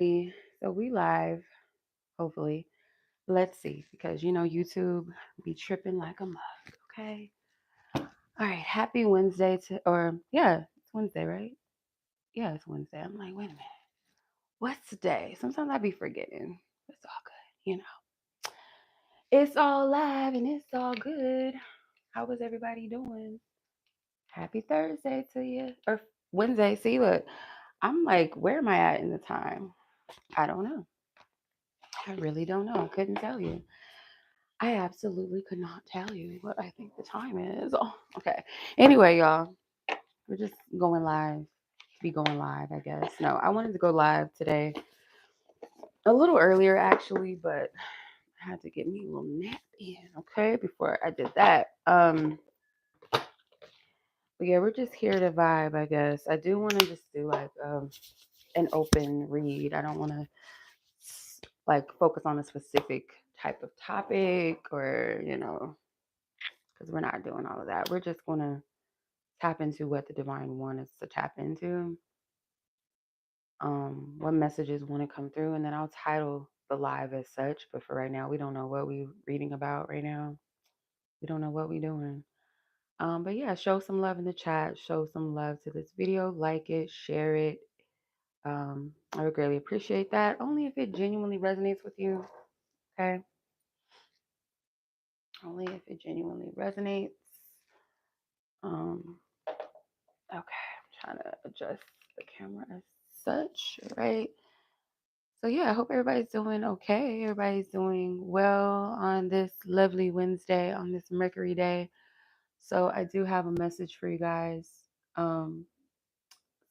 So we live, hopefully. Let's see, because YouTube be tripping like a mug. Okay. All right. Happy Wednesday it's Wednesday, right? Yeah, it's Wednesday. I'm like, wait a minute. What's today? Sometimes I be forgetting. It's all good. It's all live and it's all good. How was everybody doing? Happy Thursday to you. Or Wednesday. See, look, I'm like, where am I at in the time? I don't know. I really don't know. I couldn't tell you. I absolutely could not tell you what I think the time is. Oh, okay. Anyway, y'all, we're just going live to be going live, I guess. No, I wanted to go live today a little earlier, actually, but I had to get me a little nap in, okay, before I did that. But yeah, we're just here to vibe, I guess. I do want to just do like an open read. I don't want to like focus on a specific type of topic or, because we're not doing all of that. We're just going to tap into what the divine wants us to tap into, what messages want to come through, and then I'll title the live as such. But for right now, we don't know what we're reading about right now. We don't know what we're doing. But yeah, show some love in the chat. Show some love to this video. Like it, share it. I would greatly appreciate that. Only if it genuinely resonates with you. Okay. Only if it genuinely resonates. Um, okay, I'm trying to adjust the camera as such, right? So yeah, I hope everybody's doing okay. Everybody's doing well on this lovely Wednesday, on this Mercury day. So I do have a message for you guys. Um,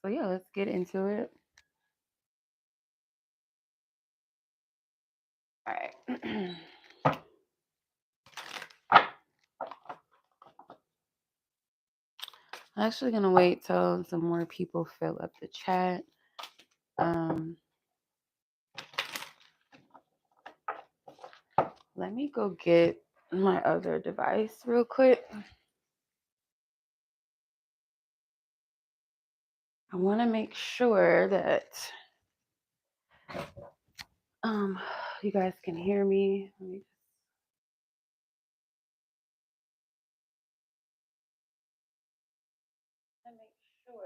so yeah, let's get into it. All right. I'm actually gonna wait till some more people fill up the chat. Let me go get my other device real quick. I want to make sure that you guys can hear me. Let me just make sure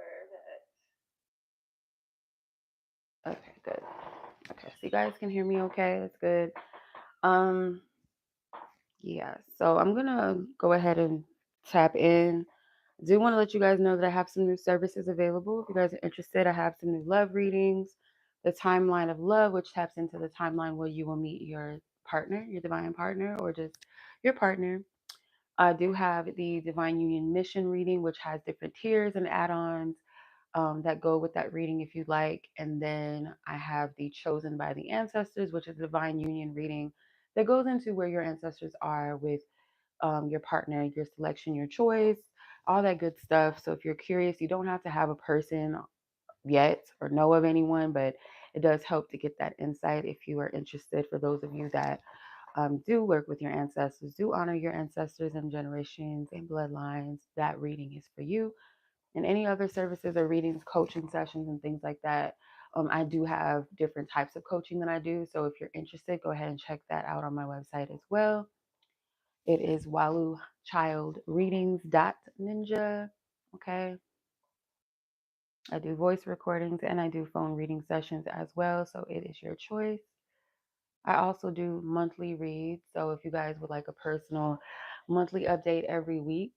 that. Okay, good. Okay, so you guys can hear me okay. That's good. Um, yeah, so I'm gonna go ahead and tap in. I do want to let you guys know that I have some new services available. If you guys are interested, I have some new love readings, the timeline of love, which taps into the timeline where you will meet your partner, your divine partner, or just your partner. I do have the Divine Union Mission reading, which has different tiers and add-ons that go with that reading if you like. And then I have the Chosen by the Ancestors, which is a Divine Union reading that goes into where your ancestors are with your partner, your selection, your choice, all that good stuff. So if you're curious, you don't have to have a person yet or know of anyone, but it does help to get that insight if you are interested. For those of you that do work with your ancestors, do honor your ancestors and generations and bloodlines, that reading is for you. And any other services or readings, coaching sessions, and things like that, I do have different types of coaching that I do. So if you're interested, go ahead and check that out on my website as well. It is waluchildreadings.ninja. Okay. I do voice recordings and I do phone reading sessions as well. So it is your choice. I also do monthly reads. So if you guys would like a personal monthly update every week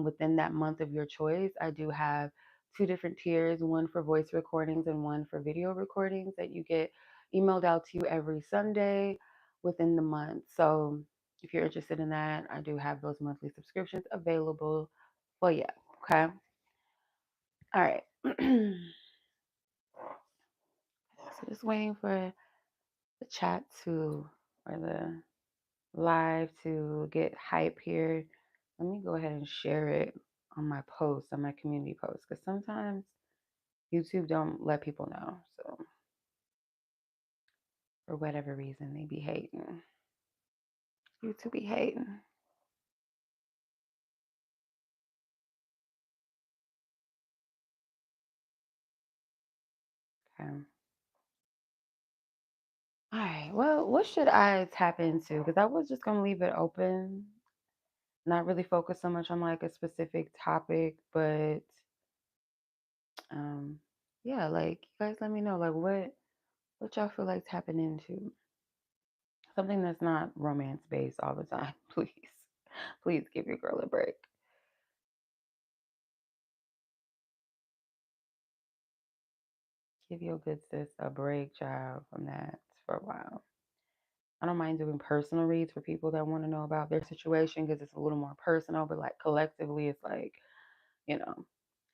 within that month of your choice, I do have two different tiers, one for voice recordings and one for video recordings that you get emailed out to you every Sunday within the month. So if you're interested in that, I do have those monthly subscriptions available for you. Okay. All right. So just waiting for the chat to, or the live to get hype here. Let me go ahead and share it on my post, on my community post, because sometimes YouTube don't let people know. So for whatever reason, they be hating. YouTube be hating. Okay. Well, what should I tap into? Because I was just gonna leave it open, not really focus so much on like a specific topic, but um, yeah, like you guys let me know like what y'all feel like tapping into. Something that's not romance based all the time, please. Please give your girl a break. Give your good sis a break, child, from that for a while. I don't mind doing personal reads for people that want to know about their situation because it's a little more personal, but like collectively, it's like, you know,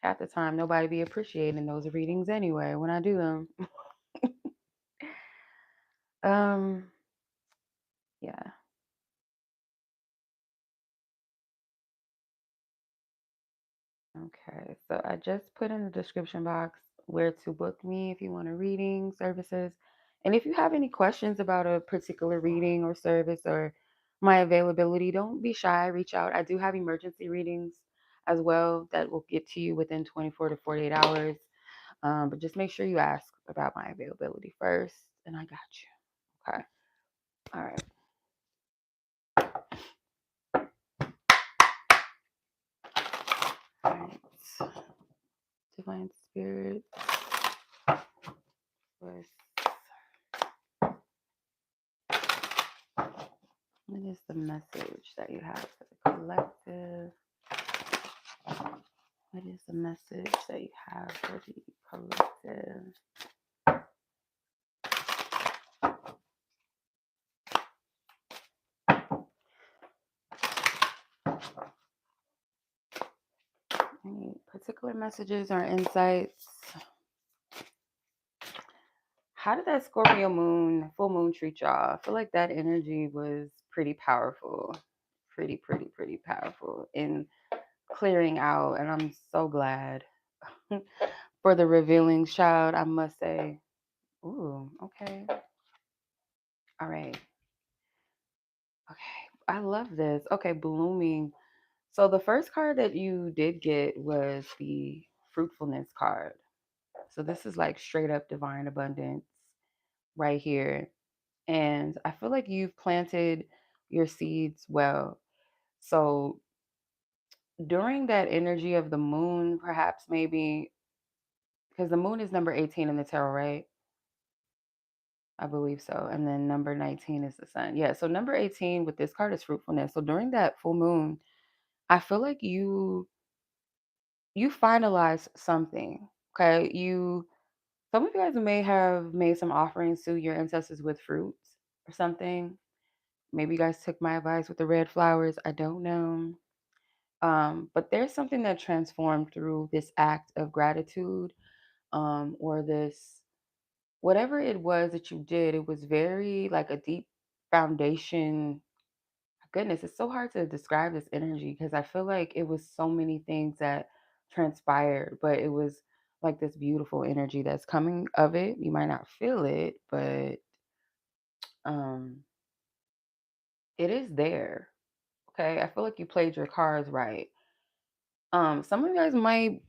half the time nobody be appreciating those readings anyway when I do them. um, yeah. Okay, so I just put in the description box where to book me if you want a reading services. And if you have any questions about a particular reading or service or my availability, don't be shy. Reach out. I do have emergency readings as well that will get to you within 24 to 48 hours. But just make sure you ask about my availability first, and I got you. Okay. All right. All right. Divine Spirit. Was What is the message that you have for the collective? What is the message that you have for the collective? Any particular messages or insights? How did that Scorpio moon, full moon treat y'all? I feel like that energy was pretty powerful. Pretty powerful in clearing out. And I'm so glad for the revealing child, I must say. Ooh, okay. All right. Okay. I love this. Okay, blooming. So the first card that you did get was the fruitfulness card. So this is like straight up divine abundance right here. And I feel like you've planted your seeds well. So during that energy of the moon, perhaps maybe because the moon is number 18 in the tarot, right? I believe so. And then number 19 is the sun. Yeah. So number 18 with this card is fruitfulness. So during that full moon, I feel like you finalize something. Okay. Some of you guys may have made some offerings to your ancestors with fruits or something. Maybe you guys took my advice with the red flowers. I don't know. But there's something that transformed through this act of gratitude, or this whatever it was that you did. It was very like a deep foundation. Goodness, it's so hard to describe this energy because I feel like it was so many things that transpired, but it was like this beautiful energy that's coming of it. You might not feel it, but um it is there. Okay. I feel like you played your cards right. Some of you guys might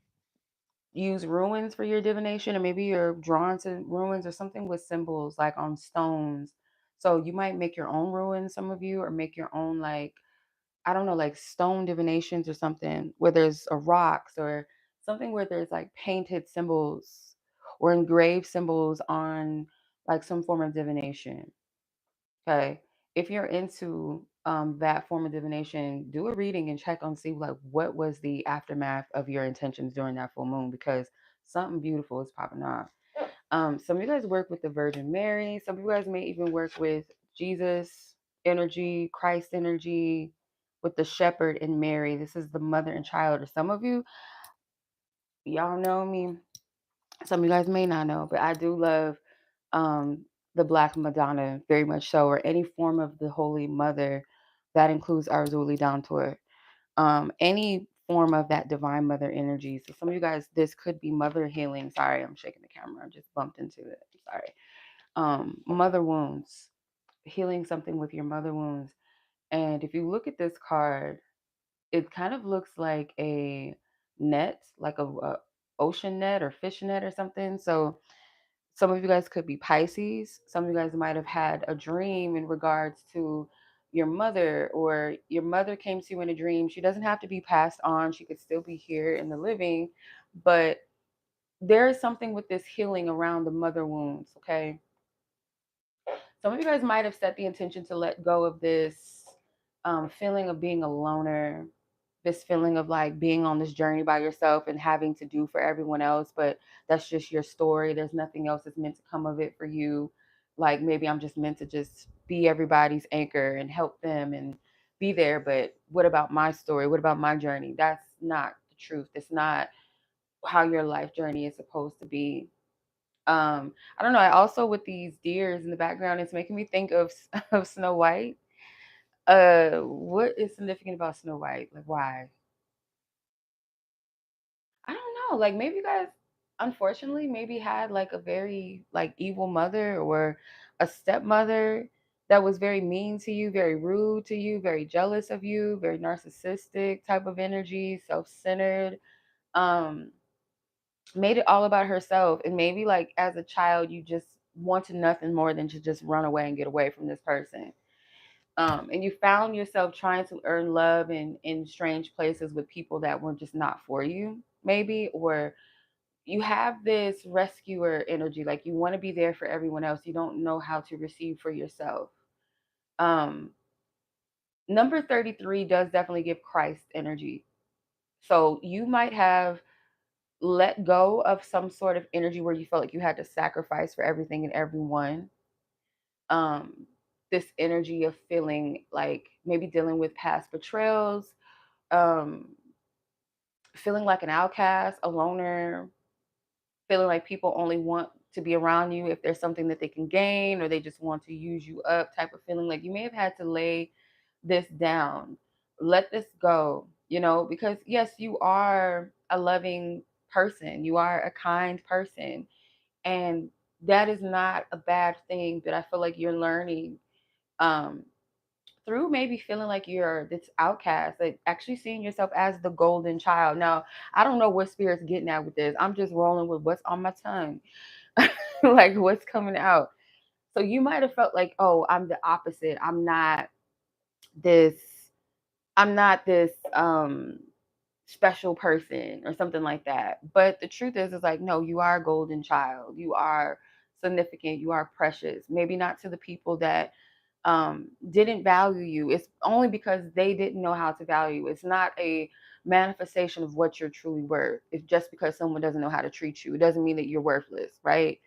use ruins for your divination, or maybe you're drawn to ruins or something with symbols like on stones. So you might make your own ruins, some of you, or make your own like I don't know, like stone divinations or something where there's a rocks or something where there's like painted symbols or engraved symbols on like some form of divination. Okay. If you're into that form of divination, do a reading and check on see like what was the aftermath of your intentions during that full moon because something beautiful is popping off. Some of you guys work with the Virgin Mary. Some of you guys may even work with Jesus energy, Christ energy, with the shepherd and Mary. This is the mother and child. Or some of you, y'all know me. Some of you guys may not know, but I do love um, the Black Madonna very much so, or any form of the Holy Mother. That includes Arzuli Dantor. Any form of that divine mother energy. So some of you guys, this could be mother healing. Sorry, I'm shaking the camera. I just bumped into it. Sorry. Mother wounds, healing something with your mother wounds. And if you look at this card, it kind of looks like a net, like a ocean net or fish net or something. So Some of you guys could be Pisces. Some of you guys might have had a dream in regards to your mother, or your mother came to you in a dream. She doesn't have to be passed on, she could still be here in the living, but there is something with this healing around the mother wounds, okay? Some of you guys might have set the intention to let go of this feeling of being a loner, this feeling of like being on this journey by yourself and having to do for everyone else, but that's just your story. There's nothing else that's meant to come of it for you. Like maybe I'm just meant to just be everybody's anchor and help them and be there. But what about my story? What about my journey? That's not the truth. It's not how your life journey is supposed to be. I don't know. I also, with these deers in the background, it's making me think of of Snow White. What is significant about Snow White? Like, why? I don't know. Like, maybe you guys, unfortunately, maybe had like a very like evil mother or a stepmother that was very mean to you, very rude to you, very jealous of you, very narcissistic type of energy, self-centered. Um, made it all about herself, and maybe like as a child you just wanted nothing more than to just run away and get away from this person. And you found yourself trying to earn love in strange places with people that were just not for you, maybe, or you have this rescuer energy, like you want to be there for everyone else, you don't know how to receive for yourself. um Number 33 does definitely give Christ energy, so you might have let go of some sort of energy where you felt like you had to sacrifice for everything and everyone. Um, this energy of feeling like maybe dealing with past betrayals, um, feeling like an outcast, a loner, feeling like people only want to be around you if there's something that they can gain, or they just want to use you up type of feeling. Like you may have had to lay this down, let this go, because yes, you are a loving person, you are a kind person, and that is not a bad thing. But I feel like you're learning, um, through maybe feeling like you're this outcast, like actually seeing yourself as the golden child. Now, I don't know what spirit's getting at with this. I'm just rolling with what's on my tongue, like what's coming out. So you might have felt like, oh, I'm the opposite. This, I'm not this special person or something like that. But the truth is like, no, you are a golden child. You are significant. You are precious. Maybe not to the people that didn't value you. It's only because they didn't know how to value you. It's not a manifestation of what you're truly worth. It's just because someone doesn't know how to treat you. It doesn't mean that you're worthless, right?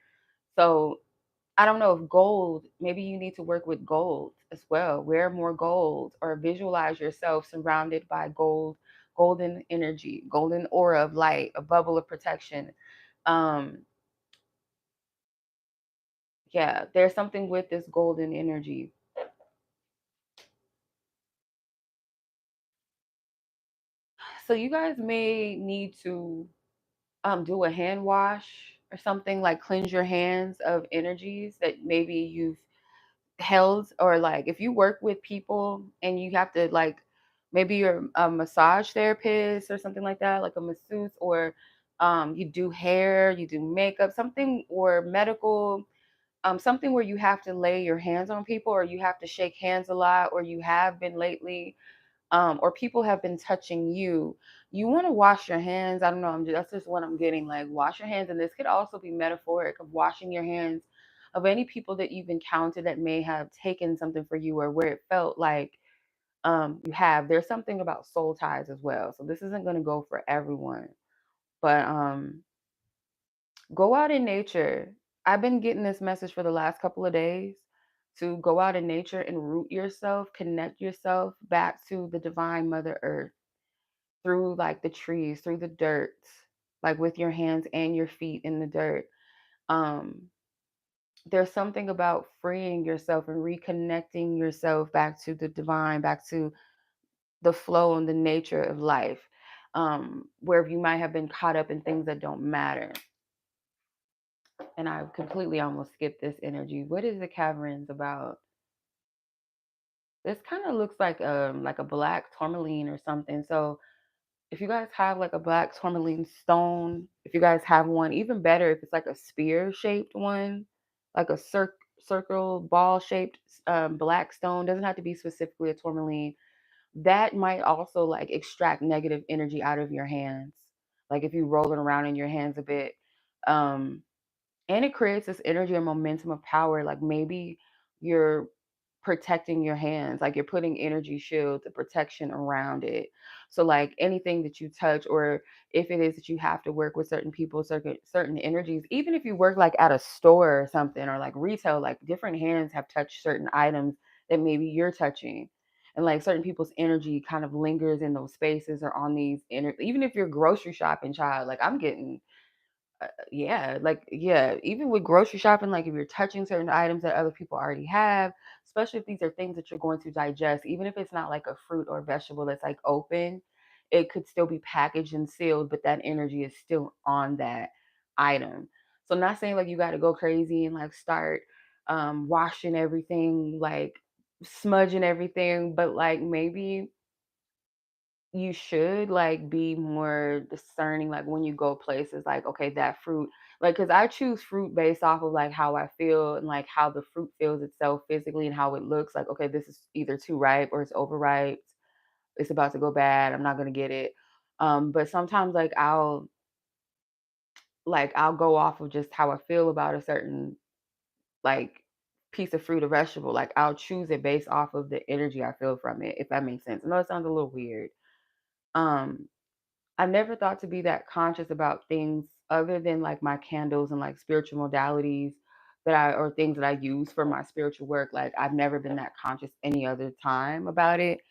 So I don't know if gold, maybe you need to work with gold as well. Wear more gold, or visualize yourself surrounded by gold, golden energy, golden aura of light, a bubble of protection. Um, yeah, there's something with this golden energy. So you guys may need to do a hand wash or something, like cleanse your hands of energies that maybe you've held, or like if you work with people and you have to like, maybe you're a massage therapist or something like that, like a masseuse, or you do hair, you do makeup, something, or medical, something where you have to lay your hands on people, or you have to shake hands a lot, or you have been lately, or people have been touching you, you want to wash your hands. I don't know. That's just what I'm getting. Like, wash your hands, and this could also be metaphoric of washing your hands of any people that you've encountered that may have taken something for you, or where it felt like you have. There's something about soul ties as well. So this isn't going to go for everyone, but go out in nature. I've been getting this message for the last couple of days to go out in nature and root yourself, connect yourself back to the divine Mother Earth through like the trees, through the dirt, like with your hands and your feet in the dirt. Um, there's something about freeing yourself and reconnecting yourself back to the divine, back to the flow and the nature of life, where you might have been caught up in things that don't matter. And I completely almost skipped this energy. What is the caverns about? This kind of looks like a black tourmaline or something. So if you guys have like a black tourmaline stone, if you guys have one, even better if it's like a spear shaped one, like a circle ball shaped black stone. Doesn't have to be specifically a tourmaline. That might also like extract negative energy out of your hands. Like if you roll it around in your hands a bit, um, and it creates this energy and momentum of power. Like maybe you're protecting your hands, like you're putting energy shields and protection around it. So like anything that you touch, or if it is that you have to work with certain people, certain energies, even if you work like at a store or something, or like retail, like different hands have touched certain items that maybe you're touching. And like certain people's energy kind of lingers in those spaces or on these even if you're grocery shopping, child, like I'm getting yeah, like yeah, even with grocery shopping, like if you're touching certain items that other people already have, especially if these are things that you're going to digest, even if it's not like a fruit or vegetable that's like open, it could still be packaged and sealed, but that energy is still on that item. So not saying like you got to go crazy and like start washing everything, like smudging everything, but like maybe you should like be more discerning like when you go places, like okay, that fruit, like because I choose fruit based off of like how I feel and like how the fruit feels itself physically and how it looks. Like okay, this is either too ripe or it's overripe, it's about to go bad, I'm not gonna get it. But sometimes I'll go off of just how I feel about a certain like piece of fruit or vegetable. Like I'll choose it based off of the energy I feel from it, if that makes sense. I know it sounds a little weird. um I never thought to be that conscious about things other than like my candles and like spiritual modalities or things that I use for my spiritual work. Like I've never been that conscious any other time about it.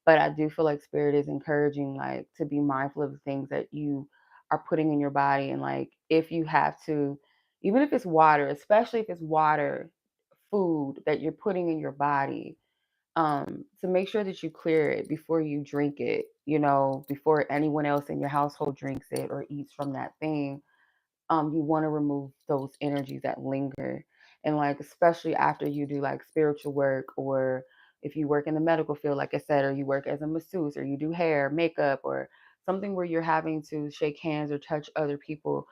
But I do feel like spirit is encouraging like to be mindful of the things that you are putting in your body. And like if you have to, even if it's water, especially if it's water, food that you're putting in your body, to make sure that you clear it before you drink it, before anyone else in your household drinks it or eats from that thing. You want to remove those energies that linger. And like especially after you do like spiritual work, or if you work in the medical field, like I said, or you work as a masseuse, or you do hair, makeup, or something where you're having to shake hands or touch other people,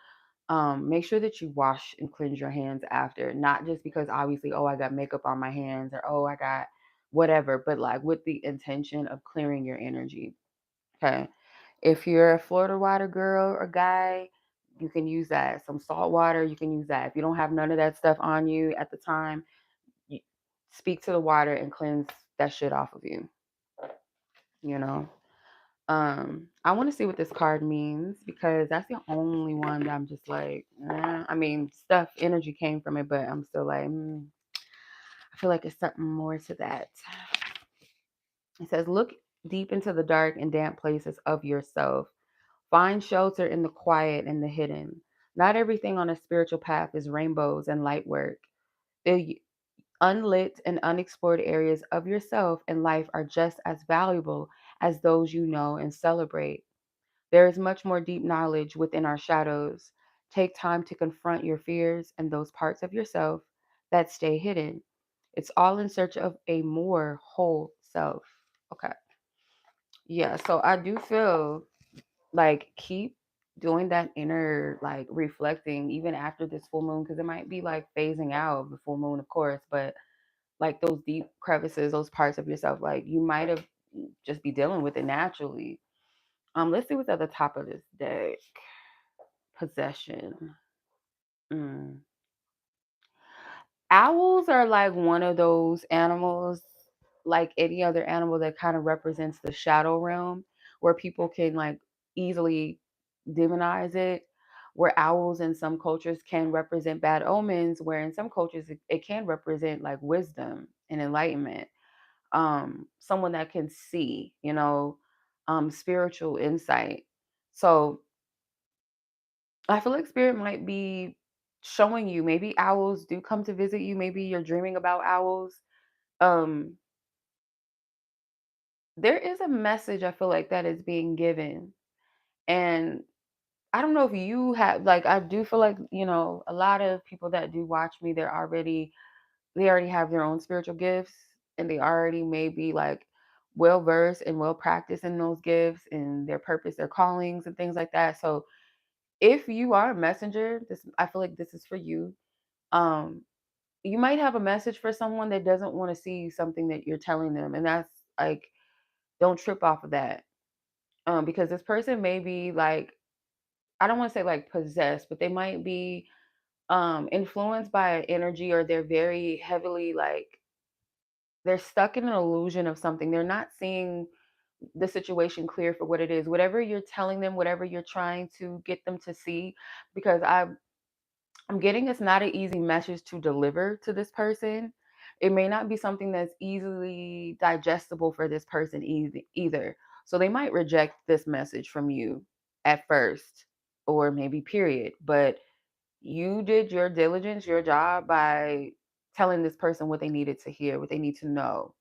make sure that you wash and cleanse your hands after. Not just because obviously, oh, I got makeup on my hands, or oh, I got whatever, but like with the intention of clearing your energy. Okay. If you're a Florida water girl or guy, you can use that. Some salt water, you can use that. If you don't have none of that stuff on you at the time, you speak to the water and cleanse that shit off of you, you know? I want to see what this card means because that's the only one that I'm just like, I mean, stuff, energy came from it, but I'm still like, I feel like it's something more to that. It says, look deep into the dark and damp places of yourself. Find shelter in the quiet and the hidden. Not everything on a spiritual path is rainbows and light work. The unlit and unexplored areas of yourself and life are just as valuable as those you know and celebrate. There is much more deep knowledge within our shadows. Take time to confront your fears and those parts of yourself that stay hidden. It's all in search of a more whole self. Okay. Yeah, so I do feel like keep doing that inner like reflecting even after this full moon, because it might be like phasing out of the full moon, of course, but like those deep crevices, those parts of yourself, like you might have just be dealing with it naturally. Let's see what's at the top of this deck. Possession. Mm. Owls are like one of those animals, like any other animal, that kind of represents the shadow realm, where people can like easily demonize it. Where owls in some cultures can represent bad omens, where in some cultures it can represent like wisdom and enlightenment. Someone that can see, spiritual insight. So I feel like spirit might be showing you, maybe owls do come to visit you, maybe you're dreaming about owls. um there is a message I feel like that is being given. And I don't know if you have, like, I do feel like, a lot of people that do watch me, they already have their own spiritual gifts, and they already maybe like well versed and well practiced in those gifts and their purpose, their callings, and things like that. So if you are a messenger, this I feel like this is for you. Um, you might have a message for someone that doesn't want to see something that you're telling them, and that's like, don't trip off of that. Because this person may be like, I don't want to say like possessed, but they might be influenced by an energy, or they're very heavily like, they're stuck in an illusion of something. They're not seeing the situation clear for what it is. Whatever you're telling them, whatever you're trying to get them to see, because I'm getting it's not an easy message to deliver to this person. It may not be something that's easily digestible for this person either. So they might reject this message from you at first, or maybe period. But you did your diligence, your job, by telling this person what they needed to hear, what they need to know.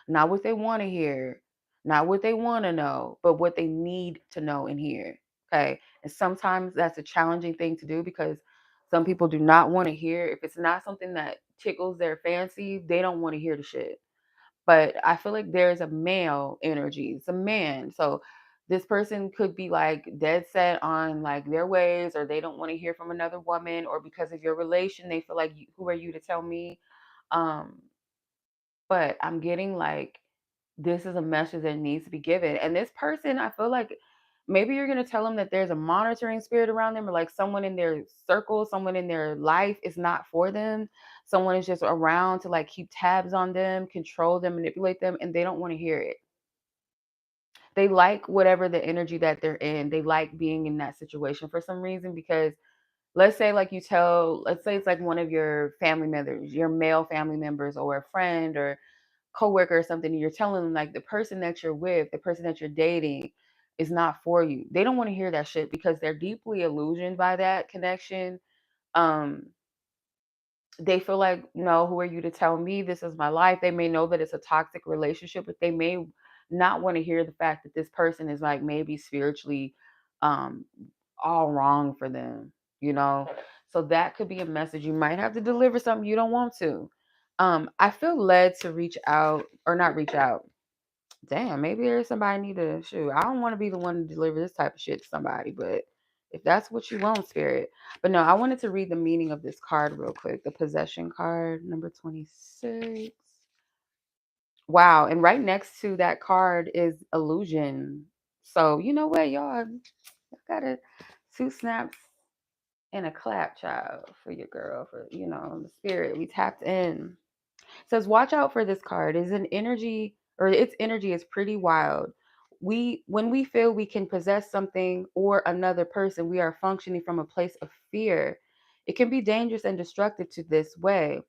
Not what they want to hear, not what they want to know, but what they need to know and hear. Okay. And sometimes that's a challenging thing to do, because some people do not want to hear. If it's not something that tickles their fancy, they don't want to hear the shit. But I feel like there's a male energy, it's a man. So this person could be like dead set on like their ways, or they don't want to hear from another woman, or because of your relation, they feel like, who are you to tell me? Um, but I'm getting like, this is a message that needs to be given. And this person, I feel like maybe you're going to tell them that there's a monitoring spirit around them, or like someone in their circle, someone in their life is not for them. Someone is just around to like keep tabs on them, control them, manipulate them, and they don't want to hear it. They like whatever the energy that they're in. They like being in that situation for some reason, because let's say like let's say it's like one of your family members, your male family members, or a friend or coworker or something, and you're telling them like the person that you're with, the person that you're dating is not for you. They don't want to hear that shit, because they're deeply illusioned by that connection. Um, they feel like, no, who are you to tell me? This is my life. They may know that it's a toxic relationship, but they may not want to hear the fact that this person is like maybe spiritually um all wrong for them, you know? So that could be a message. You might have to deliver something you don't want to. I feel led to reach out, or not reach out. Damn, maybe there's somebody need to shoot. I don't want to be the one to deliver this type of shit to somebody, but if that's what you want, spirit. But no, I wanted to read the meaning of this card real quick. The possession card, number 26. Wow, and right next to that card is illusion. So you know what, y'all? I got a two snaps and a clap, child, for your girl, for the spirit. We tapped in. Says watch out for this card. Is an energy, or its energy is pretty wild. When we feel we can possess something or another person, we are functioning from a place of fear. It can be dangerous and destructive to this way.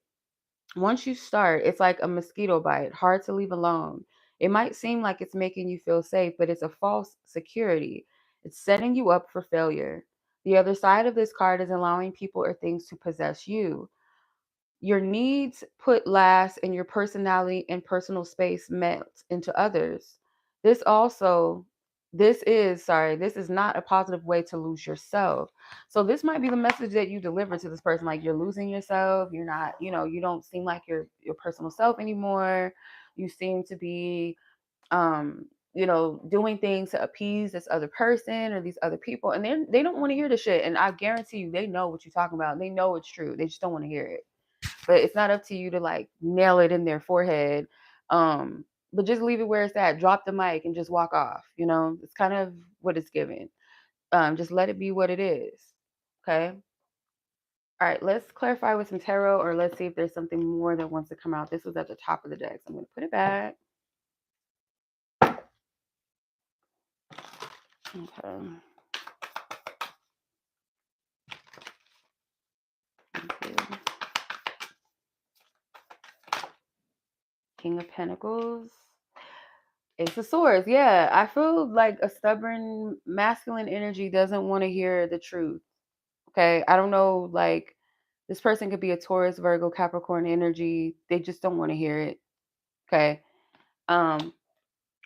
Once you start, it's like a mosquito bite, hard to leave alone. It might seem like it's making you feel safe, but it's a false security. It's setting you up for failure. The other side of this card is allowing people or things to possess you. Your needs put last, and your personality and personal space melt into others. This also, this is not a positive way to lose yourself. So this might be the message that you deliver to this person, like you're losing yourself. You're not, you don't seem like your personal self anymore. You seem to be doing things to appease this other person or these other people, and they don't want to hear the shit. And I guarantee you, they know what you're talking about. They know it's true. They just don't want to hear it. But it's not up to you to like nail it in their forehead. Um, but just leave it where it's at. Drop the mic and just walk off. It's kind of what it's given. Just let it be what it is. Okay. All right. Let's clarify with some tarot, or let's see if there's something more that wants to come out. This was at the top of the deck, so I'm going to put it back. Okay. King of Pentacles. Ace of Swords. Yeah, I feel like a stubborn masculine energy doesn't want to hear the truth. Okay, I don't know, like this person could be a Taurus, Virgo, Capricorn energy. They just don't want to hear it. Okay. Um,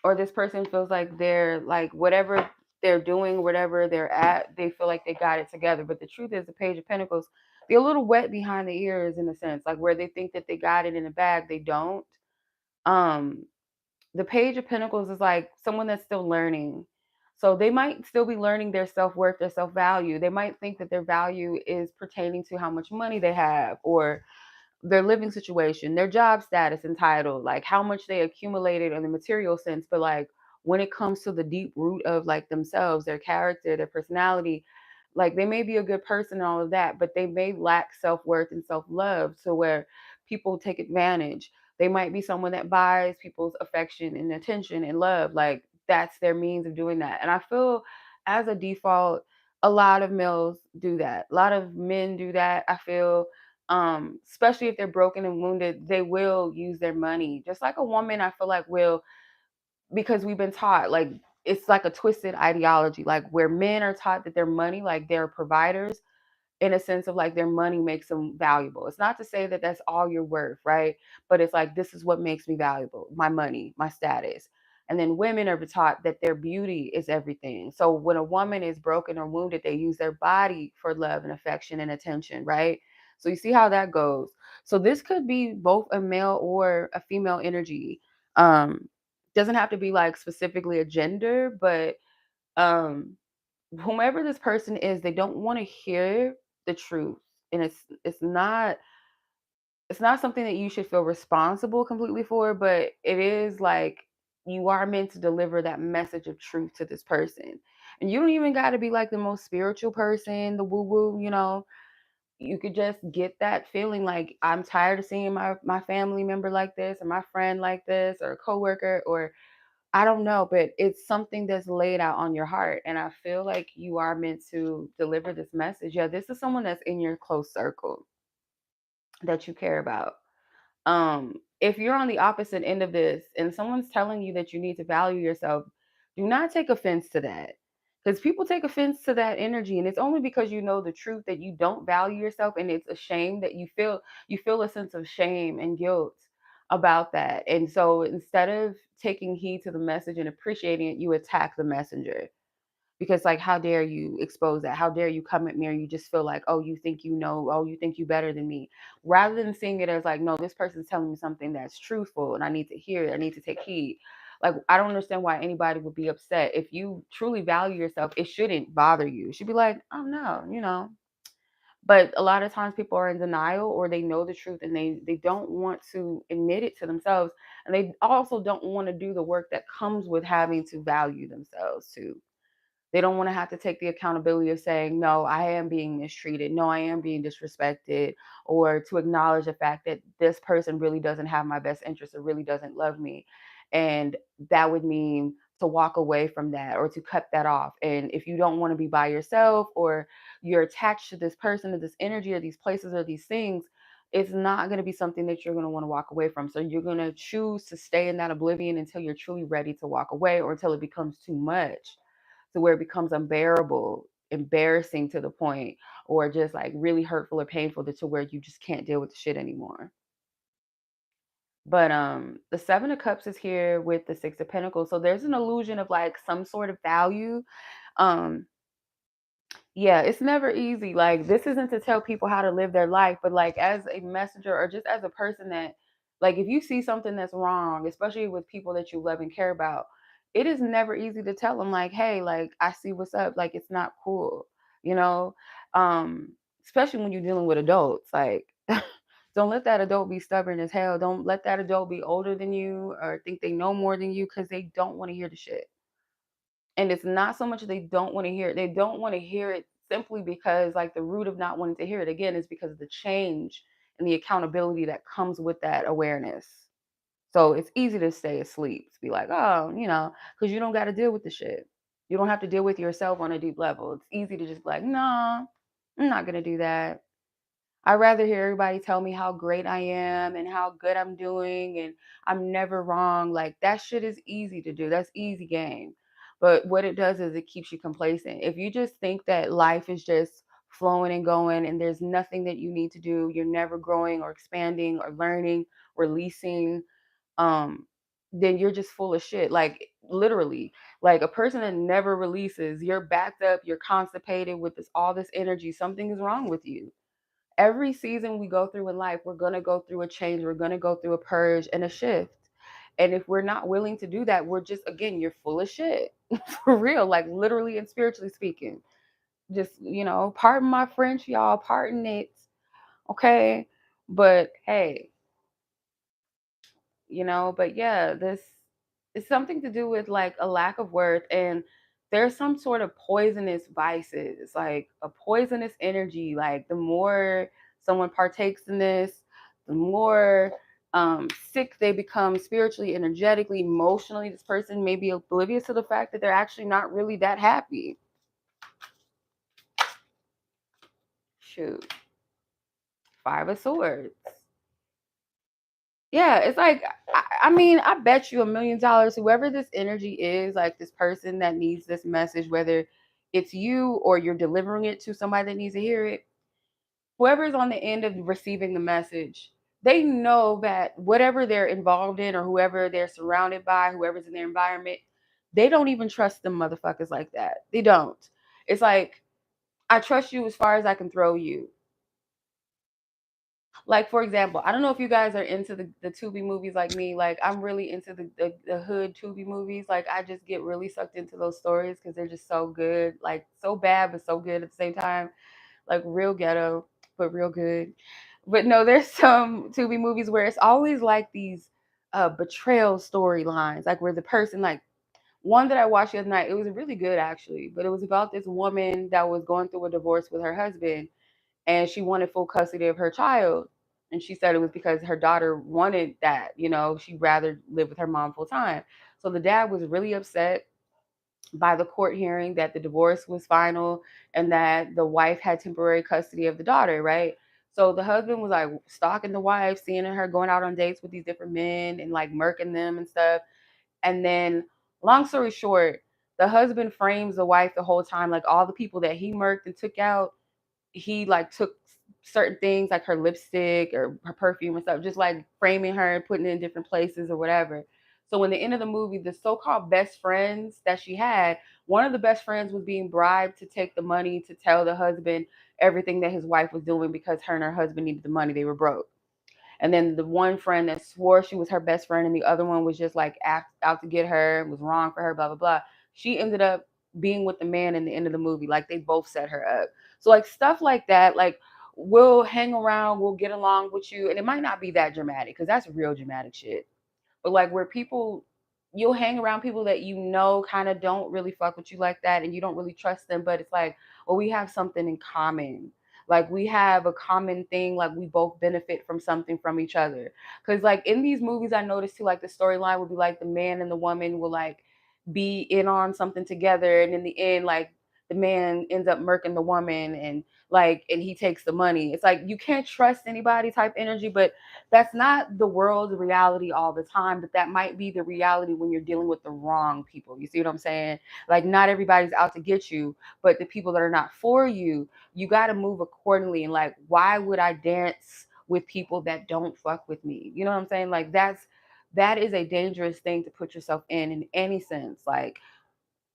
or this person feels like they're like whatever they're doing, whatever they're at, they feel like they got it together. But the truth is the Page of Pentacles, they're a little wet behind the ears in a sense, like where they think that they got it in a bag, they don't. Um, The Page of Pentacles is like someone that's still learning. So they might still be learning their self-worth, their self-value. They might think that their value is pertaining to how much money they have, or their living situation, their job status and title, like how much they accumulated in the material sense. But like when it comes to the deep root of like themselves, their character, their personality, like they may be a good person and all of that, but they may lack self-worth and self-love, to where people take advantage. They might be someone that buys people's affection and attention and love. Like that's their means of doing that. And I feel as a default, a lot of males do that. A lot of men do that. I feel especially if they're broken and wounded, they will use their money. Just like a woman, I feel like will, because we've been taught like it's like a twisted ideology, like where men are taught that their money, like they're providers, in a sense of like their money makes them valuable. It's not to say that that's all you're worth, right? But it's like, this is what makes me valuable: my money, my status. And then women are taught that their beauty is everything. So when a woman is broken or wounded, they use their body for love and affection and attention, right? So you see how that goes. So this could be both a male or a female energy. Doesn't have to be like specifically a gender, but um whomever this person is, they don't want to hear the truth. And it's not something that you should feel responsible completely for, but it is like you are meant to deliver that message of truth to this person. And you don't even got to be like the most spiritual person, the woo woo, you could just get that feeling like, I'm tired of seeing my family member like this, or my friend like this, or a coworker, or I don't know, but it's something that's laid out on your heart. And I feel like you are meant to deliver this message. Yeah, this is someone that's in your close circle that you care about. If you're on the opposite end of this and someone's telling you that you need to value yourself, do not take offense to that. Because people take offense to that energy, and it's only because you know the truth that you don't value yourself, and it's a shame that you feel a sense of shame and guilt about that. And so instead of taking heed to the message and appreciating it, you attack the messenger. Because like, how dare you expose that? How dare you come at me? Or you just feel like, oh, you think you know, oh, you think you better than me, rather than seeing it as like, no, this person's telling me something that's truthful and I need to hear it, I need to take heed. Like, I don't understand why anybody would be upset. If you truly value yourself, it shouldn't bother you. It should be like, oh no. But a lot of times people are in denial, or they know the truth and they don't want to admit it to themselves, and they also don't want to do the work that comes with having to value themselves too. They don't want to have to take the accountability of saying, no, I am being mistreated. No, I am being disrespected. Or to acknowledge the fact that this person really doesn't have my best interest, or really doesn't love me. And that would mean to walk away from that, or to cut that off. And if you don't want to be by yourself, or you're attached to this person, or this energy, or these places, or these things, it's not going to be something that you're going to want to walk away from. So you're going to choose to stay in that oblivion until you're truly ready to walk away, or until it becomes too much, to where it becomes unbearable, embarrassing to the point, or just like really hurtful or painful, to where you just can't deal with the shit anymore. But the Seven of Cups is here with the Six of Pentacles. So there's an illusion of like some sort of value. Um yeah, it's never easy. Like, this isn't to tell people how to live their life, but like as a messenger, or just as a person that, like, if you see something that's wrong, especially with people that you love and care about, it is never easy to tell them like, hey, like, I see what's up. Like, it's not cool, you know? Um, Especially when you're dealing with adults. Like, don't let that adult be stubborn as hell. Don't let that adult be older than you or think they know more than you, because they don't want to hear the shit. And it's not so much they don't want to hear it. They don't want to hear it simply because, like, the root of not wanting to hear it again is because of the change and the accountability that comes with that awareness. So it's easy to stay asleep, to be like, oh, because you don't got to deal with the shit. You don't have to deal with yourself on a deep level. It's easy to just be like, no, I'm not going to do that. I'd rather hear everybody tell me how great I am and how good I'm doing and I'm never wrong. Like, that shit is easy to do. That's easy game. But what it does is it keeps you complacent. If you just think that life is just flowing and going and there's nothing that you need to do, you're never growing or expanding or learning, releasing, um, then you're just full of shit. Like, literally, like a person that never releases, you're backed up, you're constipated with all this energy. Something is wrong with you. Every season we go through in life, we're going to go through a change. We're going to go through a purge and a shift. And if we're not willing to do that, we're just, again, you're full of shit. For real, like literally and spiritually speaking. Just, pardon my French, y'all, pardon it. Okay. But hey, but yeah, this is something to do with like a lack of worth, and there's some sort of poisonous vices, like a poisonous energy. Like the more someone partakes in this, the more sick they become spiritually, energetically, emotionally. This person may be oblivious to the fact that they're actually not really that happy. Shoot. Five of Swords. Yeah, it's like, I mean, I bet you $1,000,000, whoever this energy is, like this person that needs this message, whether it's you or you're delivering it to somebody that needs to hear it, whoever's on the end of receiving the message, they know that whatever they're involved in or whoever they're surrounded by, whoever's in their environment, they don't even trust them motherfuckers like that. They don't. It's like, I trust you as far as I can throw you. Like, for example, I don't know if you guys are into the Tubi movies like me. Like, I'm really into the hood Tubi movies. Like, I just get really sucked into those stories because they're just so good. Like, so bad, but so good at the same time. Like, real ghetto, but real good. But no, there's some Tubi movies where it's always like these betrayal storylines. Like, where the person, like, one that I watched the other night, it was really good actually, but it was about this woman that was going through a divorce with her husband, and she wanted full custody of her child. And she said it was because her daughter wanted that, she'd rather live with her mom full time. So the dad was really upset by the court hearing that the divorce was final and that the wife had temporary custody of the daughter, right? So the husband was like stalking the wife, seeing her going out on dates with these different men and like murking them and stuff. And then, long story short, the husband frames the wife the whole time, like all the people that he murked and took out, he like took certain things like her lipstick or her perfume and stuff, just like framing her and putting it in different places or whatever. So when the end of the movie, the so-called best friends that she had, one of the best friends was being bribed to take the money to tell the husband everything that his wife was doing because her and her husband needed the money. They were broke. And then the one friend that swore she was her best friend and the other one was just like out to get her, was wrong for her, blah, blah, blah. She ended up being with the man in the end of the movie. Like they both set her up. So like stuff like that, like we'll hang around, we'll get along with you. And it might not be that dramatic because that's real dramatic shit. But like where people, you'll hang around people that kind of don't really fuck with you like that and you don't really trust them, but it's like, well, we have something in common. Like we have a common thing, like we both benefit from something from each other. Because like in these movies, I noticed too, like the storyline would be like the man and the woman will like be in on something together, and in the end, like the man ends up murking the woman and he takes the money. It's like you can't trust anybody type energy, but that's not the world's reality all the time, but that might be the reality when you're dealing with the wrong people. You see what I'm saying? Like not everybody's out to get you, but the people that are not for you, you got to move accordingly. And like, why would I dance with people that don't fuck with me? You know what I'm saying? Like that is a dangerous thing to put yourself in any sense. Like,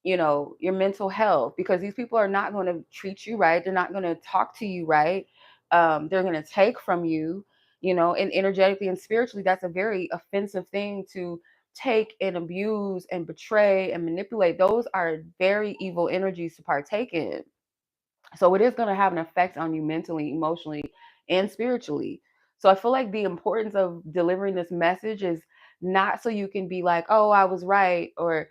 your mental health, because these people are not going to treat you right. They're not going to talk to you right. They're going to take from you, and energetically and spiritually, that's a very offensive thing to take and abuse and betray and manipulate. Those are very evil energies to partake in. So it is going to have an effect on you mentally, emotionally, and spiritually. So I feel like the importance of delivering this message is not so you can be like, oh, I was right, or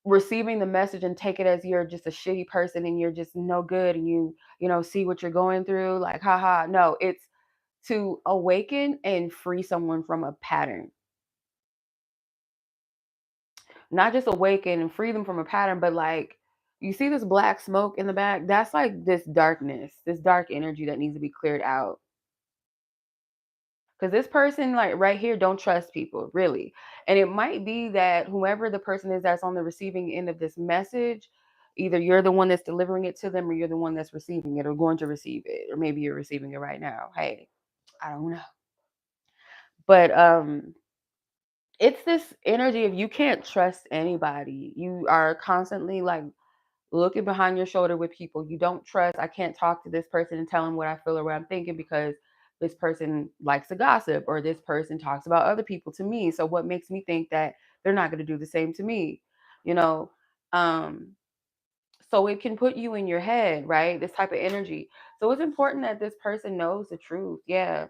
receiving the message and take it as you're just a shitty person and you're just no good and you see what you're going through, like haha. No, it's to awaken and free someone from a pattern. Not just awaken and free them from a pattern, but like you see this black smoke in the back, that's like this darkness, this dark energy that needs to be cleared out. Because this person, like right here, don't trust people, really. And it might be that whoever the person is that's on the receiving end of this message, either you're the one that's delivering it to them or you're the one that's receiving it or going to receive it. Or maybe you're receiving it right now. Hey, I don't know. But it's this energy of you can't trust anybody. You are constantly like looking behind your shoulder with people you don't trust. I can't talk to this person and tell them what I feel or what I'm thinking because this person likes to gossip, or this person talks about other people to me. So what makes me think that they're not going to do the same to me? You know, um, so it can put you in your head, right? This type of energy. So it's important that this person knows the truth. Yeah.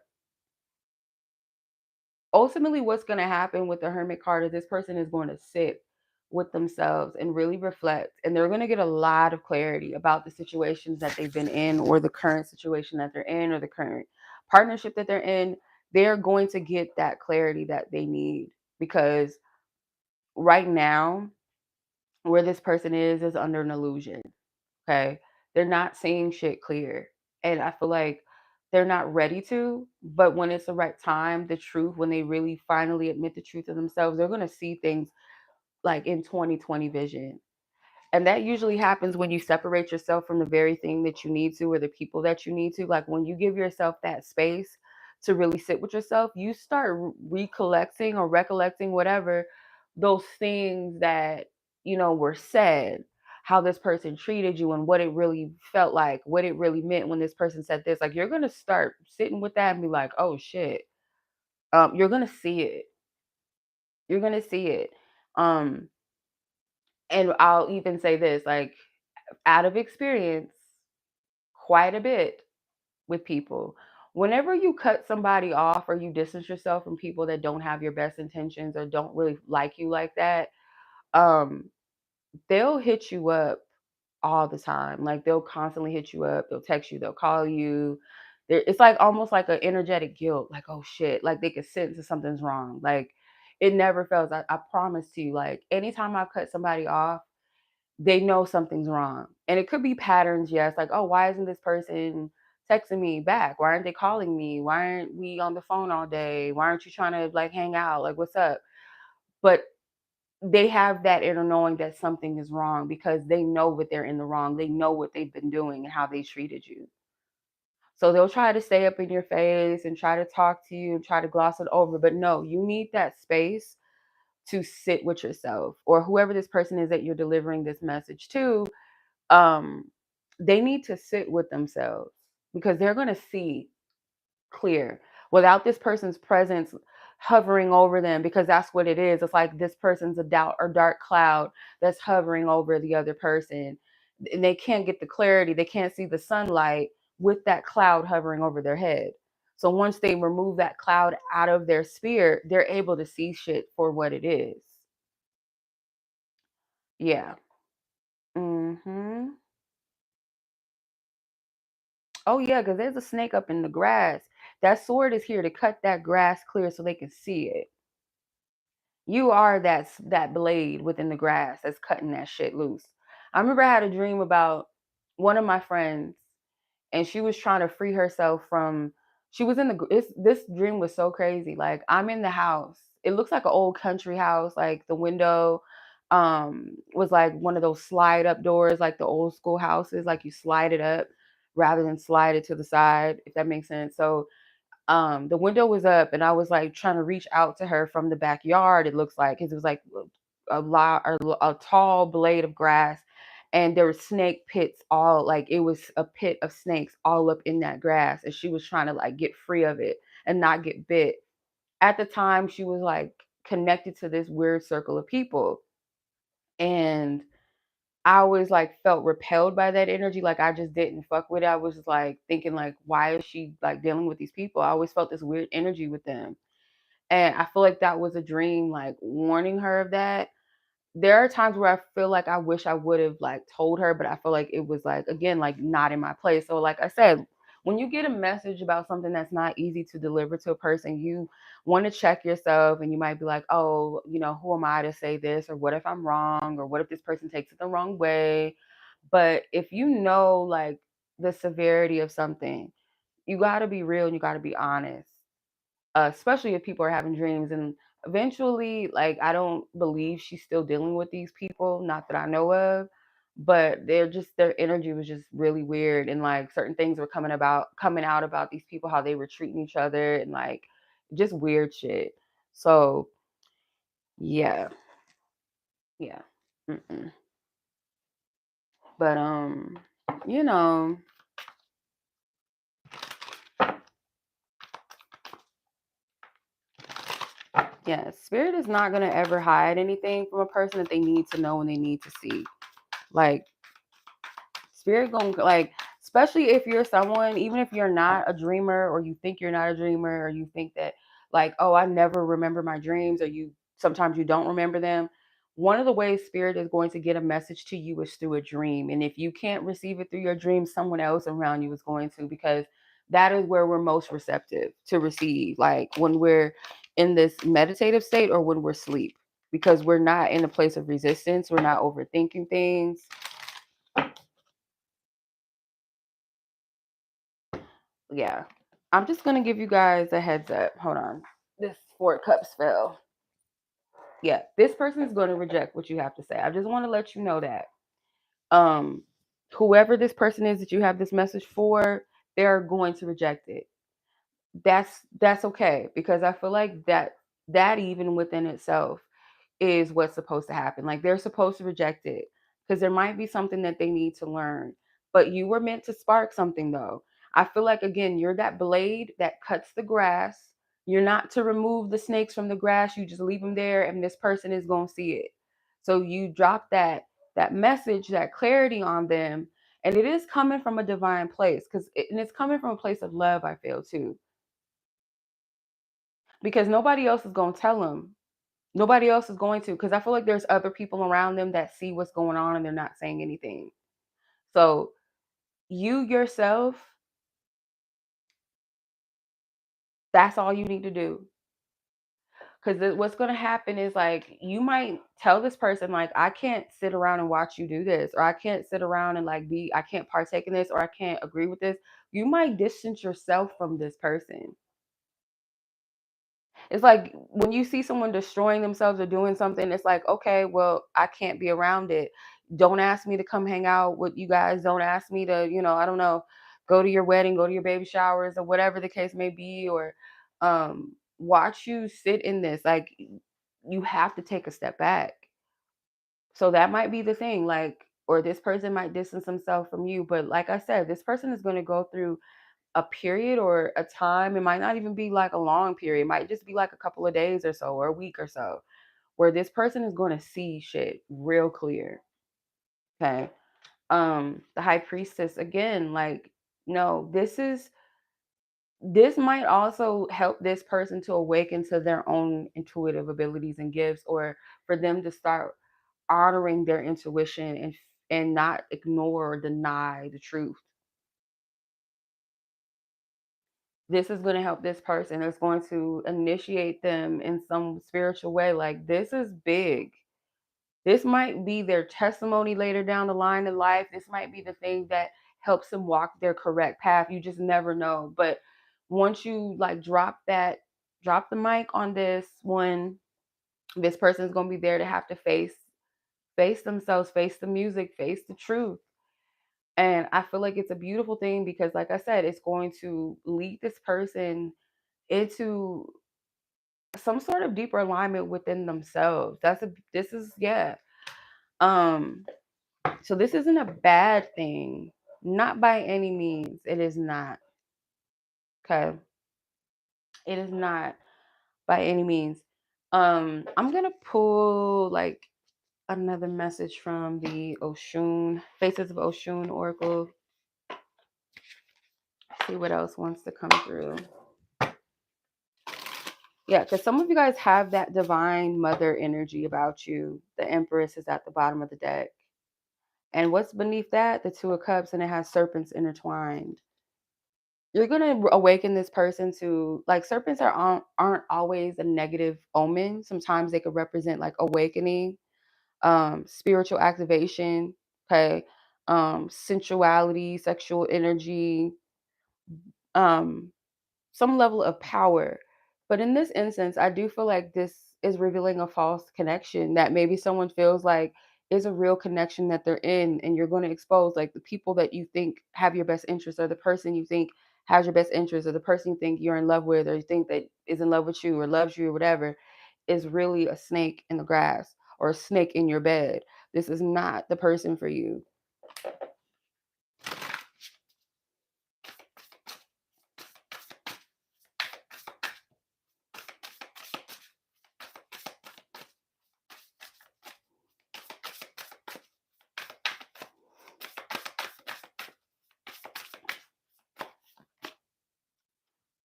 Ultimately, what's going to happen with the Hermit card is this person is going to sit with themselves and really reflect, and they're going to get a lot of clarity about the situations that they've been in, or the current situation that they're in, or the current partnership that they're in. They're going to get that clarity that they need, because right now, where this person is under an illusion. Okay. They're not seeing shit clear. And I feel like they're not ready to, but when it's the right time, the truth, when they really finally admit the truth of themselves, they're going to see things like in 2020 vision. And that usually happens when you separate yourself from the very thing that you need to, or the people that you need to. Like when you give yourself that space to really sit with yourself, you start recollecting or recollecting whatever those things that, were said, how this person treated you, and what it really felt like, what it really meant when this person said this. Like you're going to start sitting with that and be like, oh shit. You're going to see it. You're going to see it. Um, and I'll even say this, like, out of experience, quite a bit with people. Whenever you cut somebody off, or you distance yourself from people that don't have your best intentions or don't really like you like that, um, they'll hit you up all the time. Like they'll constantly hit you up. They'll text you. They'll call you. It's like almost like an energetic guilt. Like, oh shit. Like they could sense that something's wrong. Like it never fails. I promise to you. Like anytime I've cut somebody off, they know something's wrong. And it could be patterns, yes, like, oh, why isn't this person texting me back? Why aren't they calling me? Why aren't we on the phone all day? Why aren't you trying to like hang out? Like, what's up? But they have that inner knowing that something is wrong, because they know that they're in the wrong. They know what they've been doing and how they treated you. So they'll try to stay up in your face and try to talk to you and try to gloss it over. But no, you need that space to sit with yourself, or whoever this person is that you're delivering this message to. um they need to sit with themselves, because they're going to see clear without this person's presence hovering over them, because that's what it is. It's like this person's a doubt or dark cloud that's hovering over the other person, and they can't get the clarity. They can't see the sunlight with that cloud hovering over their head. So once they remove that cloud out of their sphere, they're able to see shit for what it is. Yeah. Mhm. Oh yeah, because there's a snake up in the grass. That sword is here to cut that grass clear so they can see it. You are that blade within the grass that's cutting that shit loose. I remember I had a dream about one of my friends, and she was trying to free herself from. She was in this dream was so crazy. Like I'm in the house. It looks like an old country house. Like the window was like one of those slide up doors, like the old school houses. Like you slide it up rather than slide it to the side, if that makes sense. So the window was up, and I was like trying to reach out to her from the backyard. It looks like, because it was like a tall blade of grass, and there were snake pits, all like it was a pit of snakes all up in that grass, and she was trying to like get free of it and not get bit. At the time, she was like connected to this weird circle of people, and I always like felt repelled by that energy. Like I just didn't fuck with it. I was just like thinking like, why is she like dealing with these people? I always felt this weird energy with them. And I feel like that was a dream, like warning her of that. There are times where I feel like I wish I would have like told her, but I feel like it was like, again, like not in my place. So like I said, when you get a message about something that's not easy to deliver to a person, you want to check yourself, and you might be like, oh, who am I to say this? Or what if I'm wrong? Or what if this person takes it the wrong way? But if you know like the severity of something, you got to be real and you got to be honest, especially if people are having dreams. And eventually, like, I don't believe she's still dealing with these people, not that I know of, but their energy was just really weird. And like certain things were coming out about these people, how they were treating each other, and like just weird shit. So, yeah, yeah. Mm-mm. But, you know, Yeah, spirit is not going to ever hide anything from a person that they need to know and they need to see. Like, spirit going like, especially if you're someone, even if you're not a dreamer, or you think you're not a dreamer, or you think that like, oh, I never remember my dreams, or you sometimes you don't remember them. One of the ways spirit is going to get a message to you is through a dream. And if you can't receive it through your dream, someone else around you is going to, because that is where we're most receptive to receive, like when we're in this meditative state or when we're asleep, because we're not in a place of resistance, we're not overthinking things. Yeah, I'm just gonna give you guys a heads up. Hold on, this 4 cups fell. Yeah, this person is going to reject what you have to say. I just want to let you know that um whoever this person is that you have this message for, they're going to reject it. That's okay, because I feel like that even within itself is what's supposed to happen. Like, they're supposed to reject it because there might be something that they need to learn. But you were meant to spark something, though. I feel like, again, you're that blade that cuts the grass. You're not to remove the snakes from the grass. You just leave them there, and this person is going to see it. So you drop that message, that clarity on them, and it is coming from a divine place, and it's coming from a place of love, I feel, too, because nobody else is going to tell them. Nobody else is going to, because I feel like there's other people around them that see what's going on and they're not saying anything. So you yourself, that's all you need to do. Because what's going to happen is, like, you might tell this person, like, I can't sit around and watch you do this, or I can't sit around and like I can't partake in this, or I can't agree with this. You might distance yourself from this person. It's like when you see someone destroying themselves or doing something, it's like, okay, well, I can't be around it. Don't ask me to come hang out with you guys. Don't ask me to, I don't know, go to your wedding, go to your baby showers, or whatever the case may be, or watch you sit in this. Like, you have to take a step back. So that might be the thing, like, or this person might distance themselves from you. But like I said, this person is going to go through a period or a time. It might not even be like a long period. It might just be like a couple of days or so, or a week or so, where this person is going to see shit real clear. Okay. The high priestess, again, like, no, this might also help this person to awaken to their own intuitive abilities and gifts, or for them to start honoring their intuition and not ignore or deny the truth. This is going to help this person. It's going to initiate them in some spiritual way. Like, this is big. This might be their testimony later down the line in life. This might be the thing that helps them walk their correct path. You just never know. But once you like drop the mic on this one, this person is going to be there to have to face themselves, face the music, face the truth. And I feel like it's a beautiful thing because, like I said, it's going to lead this person into some sort of deeper alignment within themselves. This is, yeah. Um, so this isn't a bad thing. Not by any means. It is not. Okay. It is not by any means. I'm gonna pull like another message from the Oshun, Faces of Oshun Oracle. See what else wants to come through. Yeah, because some of you guys have that divine mother energy about you. The Empress is at the bottom of the deck. And what's beneath that? The Two of Cups, and it has serpents intertwined. You're going to awaken this person to, like, serpents aren't always a negative omen. Sometimes they could represent like awakening, spiritual activation, okay, sensuality, sexual energy, um, some level of power. But in this instance, I do feel like this is revealing a false connection that maybe someone feels like is a real connection that they're in. And you're going to expose like the people that you think have your best interest, or the person you think has your best interest, or the person you think you're in love with, or you think that is in love with you or loves you or whatever, is really a snake in the grass or a snake in your bed. This is not the person for you.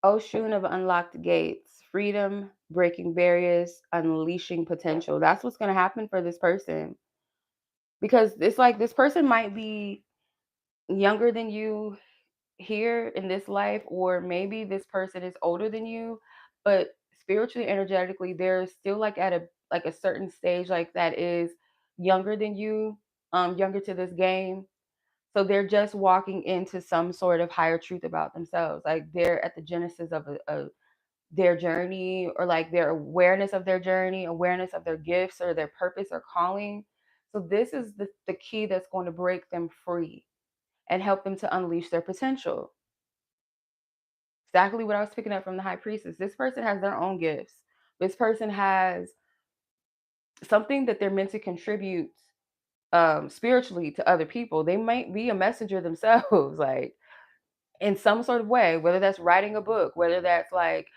Oshun of unlocked gates, freedom, breaking barriers, unleashing potential. That's what's going to happen for this person. Because it's like this person might be younger than you here in this life, or maybe this person is older than you, but spiritually, energetically, they're still like at a certain stage like that is younger than you, younger to this game. So they're just walking into some sort of higher truth about themselves. Like they're at the genesis of their journey, or like their awareness of their journey, awareness of their gifts or their purpose or calling. So this is the key that's going to break them free and help them to unleash their potential. Exactly what I was picking up from the high priestess. This person has their own gifts. This person has something that they're meant to contribute spiritually to other people. They might be a messenger themselves, like in some sort of way, whether that's writing a book, whether that's like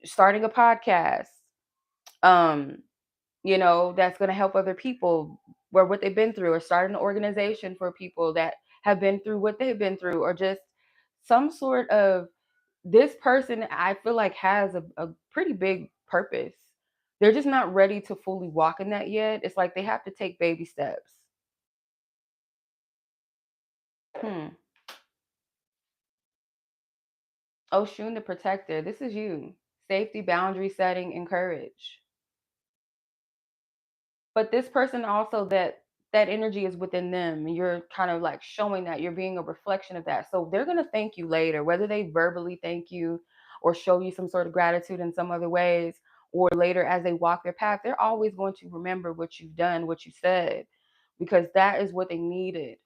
starting a podcast, um, that's going to help other people where what they've been through, or start an organization for people that have been through what they've been through, or just some sort of, this person I feel like has a pretty big purpose. They're just not ready to fully walk in that yet. It's like they have to take baby steps. Oshun the protector. This is you. Safety, boundary setting, and courage. But this person also, that energy is within them, and you're kind of like showing that you're being a reflection of that. So they're going to thank you later, whether they verbally thank you or show you some sort of gratitude in some other ways, or later as they walk their path, they're always going to remember what you've done, what you said, because that is what they needed.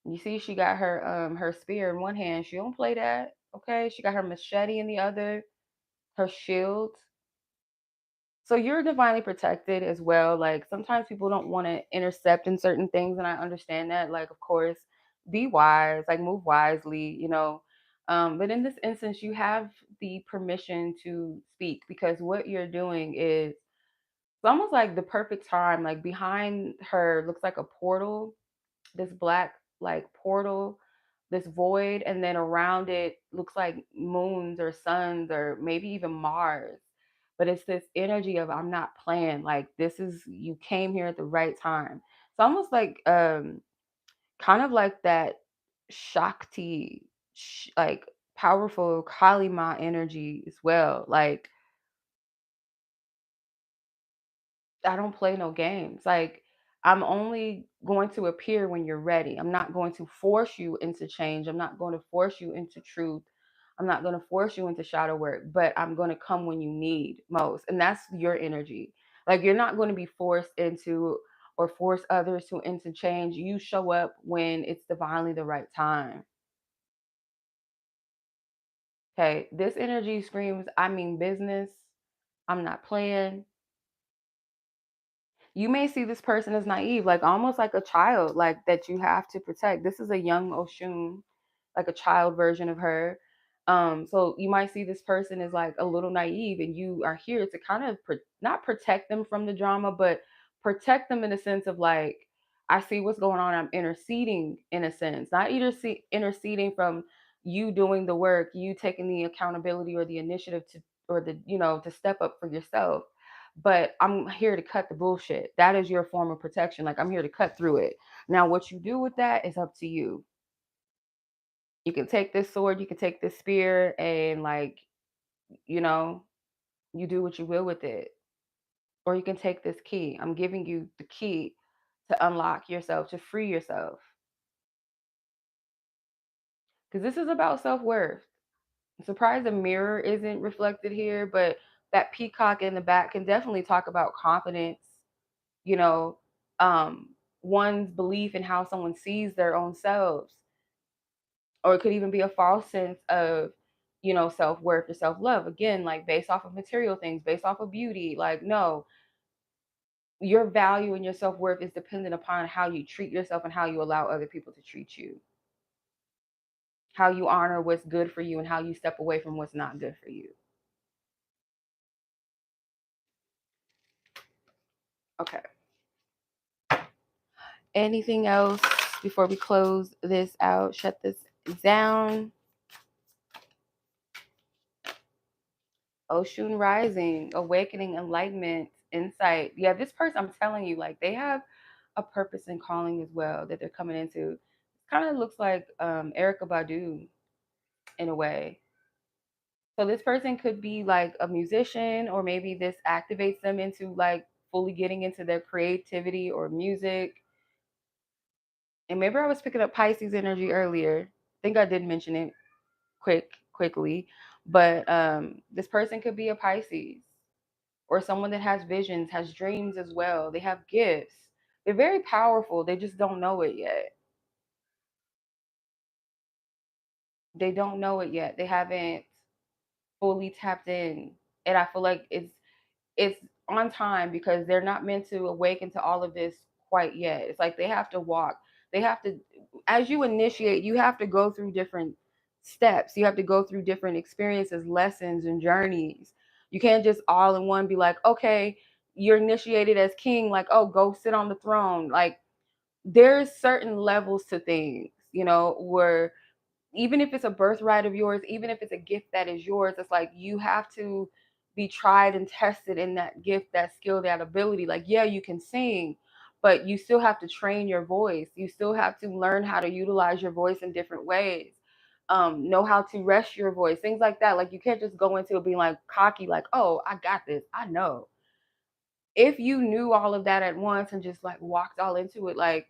You see, she got her spear in one hand. She don't play that. Okay, she got her machete in the other, her shield. So you're divinely protected as well. Like sometimes people don't want to intercept in certain things, and I understand that. Like, of course, be wise, like move wisely. But in this instance, you have the permission to speak, because what you're doing is, it's almost like the perfect time. Like behind her looks like a portal, this black like portal, this void, and then around it looks like moons or suns or maybe even Mars. But it's this energy of, I'm not playing. Like this is, you came here at the right time. It's almost like kind of like that Shakti, like powerful Kali Ma energy as well. Like I don't play no games. Like I'm only going to appear when you're ready. I'm not going to force you into change. I'm not going to force you into truth. I'm not going to force you into shadow work, but I'm going to come when you need most. And that's your energy. Like you're not going to be forced into, or force others to into change. You show up when it's divinely the right time. Okay. This energy screams, I mean business. I'm not playing. You may see this person as naive, like almost like a child, like that you have to protect. This is a young Oshun, like a child version of her. So you might see this person as like a little naive, and you are here to kind of not protect them from the drama, but protect them in a sense of like, I see what's going on. I'm interceding in a sense, not either interceding from you doing the work, you taking the accountability or the initiative to, or the, to step up for yourself, but I'm here to cut the bullshit. That is your form of protection. Like I'm here to cut through it. Now, what you do with that is up to you. You can take this sword, you can take this spear, and like, you know, you do what you will with it. Or you can take this key. I'm giving you the key to unlock yourself, to free yourself. Because this is about self worth. I'm surprised the mirror isn't reflected here, but that peacock in the back can definitely talk about confidence, you know, um, one's belief in how someone sees their own selves. Or it could even be a false sense of, self-worth or self-love, again, like based off of material things, based off of beauty. Like no, your value and your self-worth is dependent upon how you treat yourself and how you allow other people to treat you, how you honor what's good for you and how you step away from what's not good for you. Okay, anything else before we close this out, shut this down. Ocean rising, awakening, enlightenment, insight. Yeah, this person, I'm telling you, like they have a purpose and calling as well that they're coming into. Kind of looks like Erica Badu in a way. So this person could be like a musician, or maybe this activates them into like fully getting into their creativity or music. And maybe I was picking up Pisces energy earlier. I think I did mention it quickly, but this person could be a Pisces or someone that has visions, has dreams as well. They have gifts. They're very powerful. They just don't know it yet. They don't know it yet. They haven't fully tapped in. And I feel like it's on time because they're not meant to awaken to all of this quite yet. It's like they have to walk. They have to, as you initiate, you have to go through different steps. You have to go through different experiences, lessons, and journeys. You can't just all in one be like, okay, you're initiated as king, like, oh, go sit on the throne. Like, there's certain levels to things, where even if it's a birthright of yours, even if it's a gift that is yours, it's like you have to be tried and tested in that gift, that skill, that ability. Like, yeah, you can sing, but you still have to train your voice. You still have to learn how to utilize your voice in different ways. Know how to rest your voice, things like that. Like, you can't just go into it being like cocky, like, oh, I got this, I know. If you knew all of that at once and just like walked all into it, like,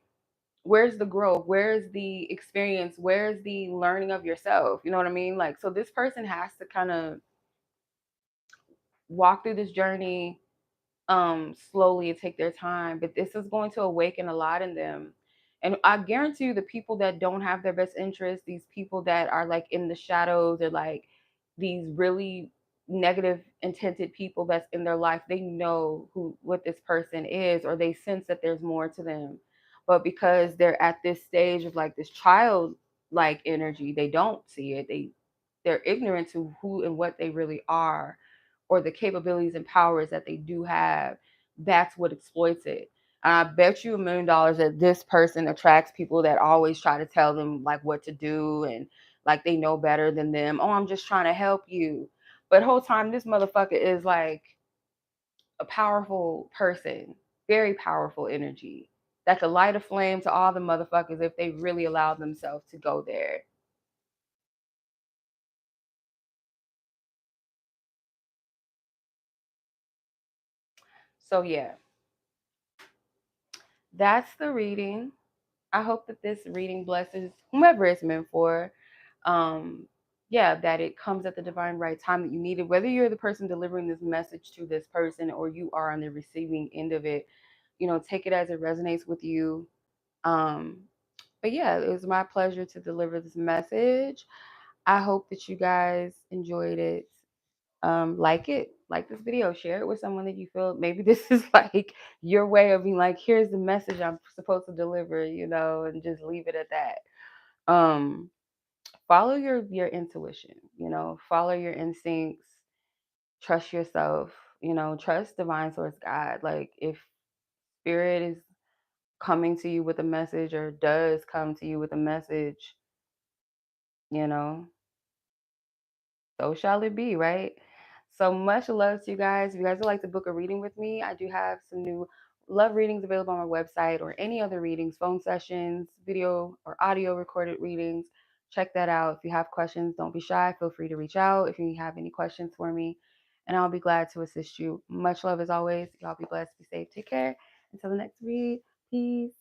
where's the growth? Where's the experience? Where's the learning of yourself? You know what I mean? Like, so this person has to kind of walk through this journey slowly and take their time, but this is going to awaken a lot in them. And I guarantee you, the people that don't have their best interests, these people that are like in the shadows, or like these really negative intended people that's in their life, they know who what this person is, or they sense that there's more to them. But because they're at this stage of like this child like energy, they don't see it. They're ignorant to who and what they really are, or the capabilities and powers that they do have. That's what exploits it. And I bet you $1,000,000 that this person attracts people that always try to tell them like what to do, and like they know better than them. Oh, I'm just trying to help you. But whole time this motherfucker is like a powerful person, very powerful energy that could light a flame to all the motherfuckers if they really allowed themselves to go there. So yeah, that's the reading. I hope that this reading blesses whomever it's meant for. Um, yeah, that it comes at the divine right time that you need it. Whether you're the person delivering this message to this person or you are on the receiving end of it, take it as it resonates with you. Um, but yeah, it was my pleasure to deliver this message. I hope that you guys enjoyed it. Like this video, share it with someone that you feel maybe this is like your way of being like, here's the message I'm supposed to deliver, and just leave it at that. Follow your intuition, follow your instincts, trust yourself, trust divine source God. Like, if spirit is coming to you with a message, or does come to you with a message, you know so shall it be, right? So much love to you guys. If you guys would like to book a reading with me, I do have some new love readings available on my website, or any other readings, phone sessions, video or audio recorded readings. Check that out. If you have questions, don't be shy. Feel free to reach out if you have any questions for me, and I'll be glad to assist you. Much love as always. Y'all be blessed, be safe, take care. Until the next read, peace.